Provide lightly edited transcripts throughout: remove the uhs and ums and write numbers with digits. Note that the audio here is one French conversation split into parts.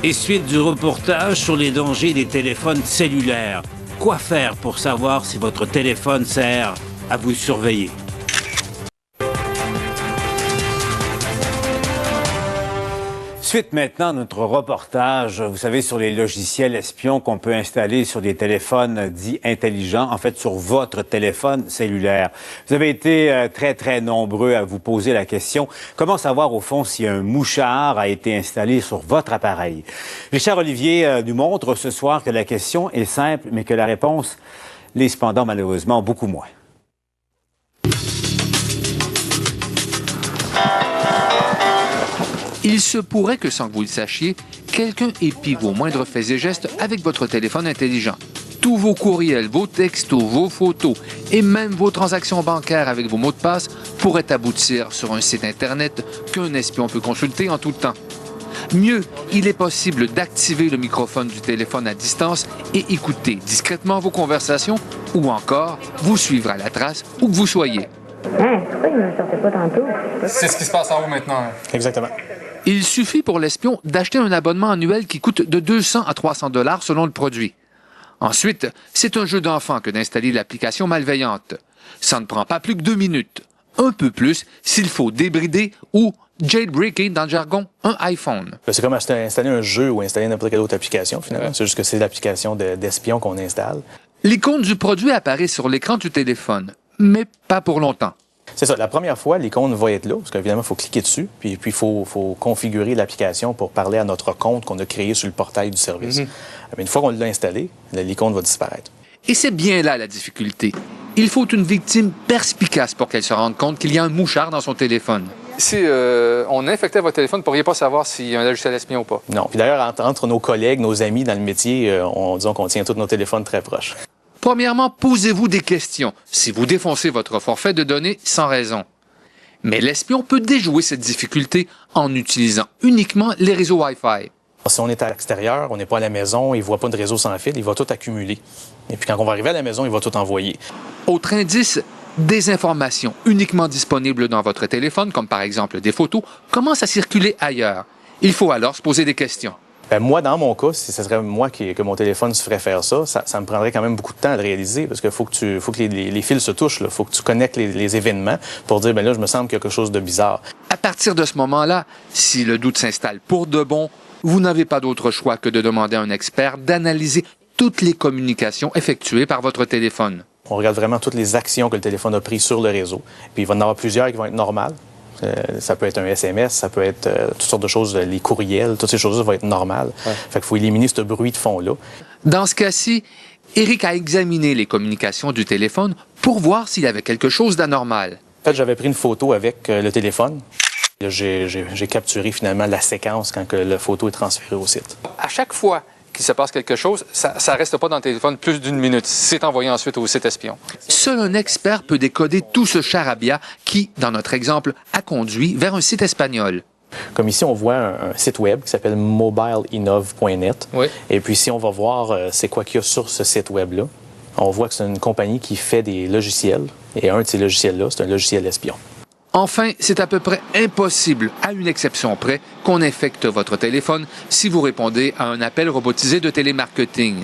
Et suite du reportage sur les dangers des téléphones cellulaires. Quoi faire pour savoir si votre téléphone sert à vous surveiller? Suite maintenant à notre reportage, vous savez, sur les logiciels espions qu'on peut installer sur des téléphones dits intelligents, en fait sur votre téléphone cellulaire. Vous avez été très nombreux à vous poser la question, comment savoir au fond si un mouchard a été installé sur votre appareil? Richard Olivier nous montre ce soir que la question est simple, mais que la réponse l'est cependant malheureusement beaucoup moins. Il se pourrait que, sans que vous le sachiez, quelqu'un épie vos moindres faits et gestes avec votre téléphone intelligent. Tous vos courriels, vos textos, vos photos et même vos transactions bancaires avec vos mots de passe pourraient aboutir sur un site Internet qu'un espion peut consulter en tout temps. Mieux, il est possible d'activer le microphone du téléphone à distance et écouter discrètement vos conversations ou encore vous suivre à la trace où que vous soyez. Pourquoi il ne me sortait pas tantôt? C'est ce qui se passe en haut maintenant. Exactement. Il suffit pour l'espion d'acheter un abonnement annuel qui coûte de 200 à 300 $ selon le produit. Ensuite, c'est un jeu d'enfant que d'installer l'application malveillante. Ça ne prend pas plus que 2 minutes. Un peu plus s'il faut débrider ou jailbreaker dans le jargon un iPhone. C'est comme installer un jeu ou installer n'importe quelle autre application, finalement. Ouais. C'est juste que c'est l'application d'espion qu'on installe. L'icône du produit apparaît sur l'écran du téléphone, mais pas pour longtemps. C'est ça. La première fois, l'icône va être là, parce qu'évidemment, il faut cliquer dessus, puis il faut configurer l'application pour parler à notre compte qu'on a créé sur le portail du service. Mais une fois qu'on l'a installé, l'icône va disparaître. Et c'est bien là la difficulté. Il faut une victime perspicace pour qu'elle se rende compte qu'il y a un mouchard dans son téléphone. Si on infectait votre téléphone, vous ne pourriez pas savoir s'il y a un logiciel espion ou pas. Non. Puis d'ailleurs, entre nos collègues, nos amis dans le métier, disons qu'on tient tous nos téléphones très proches. Premièrement, posez-vous des questions si vous défoncez votre forfait de données sans raison. Mais l'espion peut déjouer cette difficulté en utilisant uniquement les réseaux Wi-Fi. Si on est à l'extérieur, on n'est pas à la maison, il ne voit pas de réseau sans fil, il va tout accumuler. Et puis quand on va arriver à la maison, il va tout envoyer. Autre indice, des informations uniquement disponibles dans votre téléphone, comme par exemple des photos, commencent à circuler ailleurs. Il faut alors se poser des questions. Moi, dans mon cas, si ce serait moi que mon téléphone se ferait faire ça me prendrait quand même beaucoup de temps à le réaliser parce qu'il faut que les fils se touchent. Il faut que tu connectes les événements pour dire, là, je me semble qu'il y a quelque chose de bizarre. À partir de ce moment-là, si le doute s'installe pour de bon, vous n'avez pas d'autre choix que de demander à un expert d'analyser toutes les communications effectuées par votre téléphone. On regarde vraiment toutes les actions que le téléphone a prises sur le réseau. Puis il va y en avoir plusieurs qui vont être normales. Ça peut être un SMS, ça peut être toutes sortes de choses, les courriels, toutes ces choses-là vont être normales. Ouais. Fait qu'il faut éliminer ce bruit de fond-là. Dans ce cas-ci, Eric a examiné les communications du téléphone pour voir s'il y avait quelque chose d'anormal. En fait, j'avais pris une photo avec le téléphone. J'ai capturé finalement la séquence quand la photo est transférée au site. À chaque fois qu'il se passe quelque chose, ça ne reste pas dans le téléphone plus d'1 minute. C'est envoyé ensuite au site espion. Seul un expert peut décoder tout ce charabia qui, dans notre exemple, a conduit vers un site espagnol. Comme ici, on voit un site web qui s'appelle mobileinov.net. Oui. Et puis ici, on va voir c'est quoi qu'il y a sur ce site web-là. On voit que c'est une compagnie qui fait des logiciels. Et un de ces logiciels-là, c'est un logiciel espion. Enfin, c'est à peu près impossible, à une exception près, qu'on infecte votre téléphone si vous répondez à un appel robotisé de télémarketing.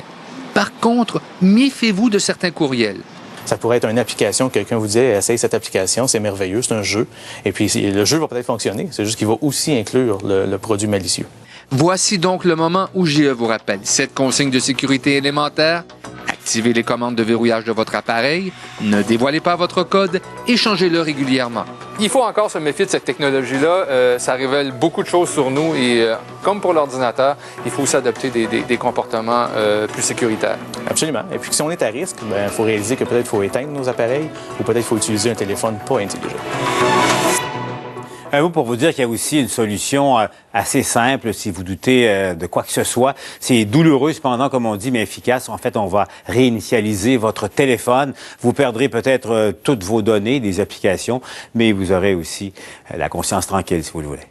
Par contre, méfiez-vous de certains courriels. Ça pourrait être une application, quelqu'un vous dit « Essaye cette application, c'est merveilleux, c'est un jeu. » Et puis le jeu va peut-être fonctionner, c'est juste qu'il va aussi inclure le produit malicieux. Voici donc le moment où JE vous rappelle cette consigne de sécurité élémentaire. Activez les commandes de verrouillage de votre appareil, ne dévoilez pas votre code et changez-le régulièrement. Il faut encore se méfier de cette technologie-là. Ça révèle beaucoup de choses sur nous et, comme pour l'ordinateur, il faut aussi adopter des comportements plus sécuritaires. Absolument. Et puis si on est à risque, il faut réaliser que peut-être il faut éteindre nos appareils ou peut-être il faut utiliser un téléphone pas intelligent. Un mot pour vous dire qu'il y a aussi une solution assez simple si vous doutez de quoi que ce soit. C'est douloureux cependant, comme on dit, mais efficace. En fait, on va réinitialiser votre téléphone. Vous perdrez peut-être toutes vos données, des applications, mais vous aurez aussi la conscience tranquille si vous le voulez.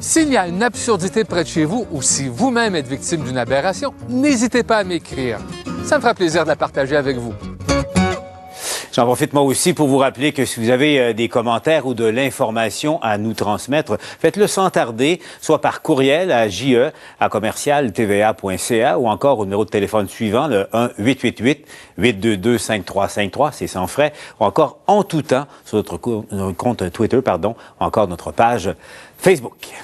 S'il y a une absurdité près de chez vous ou si vous-même êtes victime d'une aberration, n'hésitez pas à m'écrire. Ça me fera plaisir de la partager avec vous. J'en profite moi aussi pour vous rappeler que si vous avez des commentaires ou de l'information à nous transmettre, faites-le sans tarder, soit par courriel à je@commercialtva.ca ou encore au numéro de téléphone suivant, le 1-888-822-5353, c'est sans frais, ou encore en tout temps sur notre compte Twitter, ou encore notre page Facebook.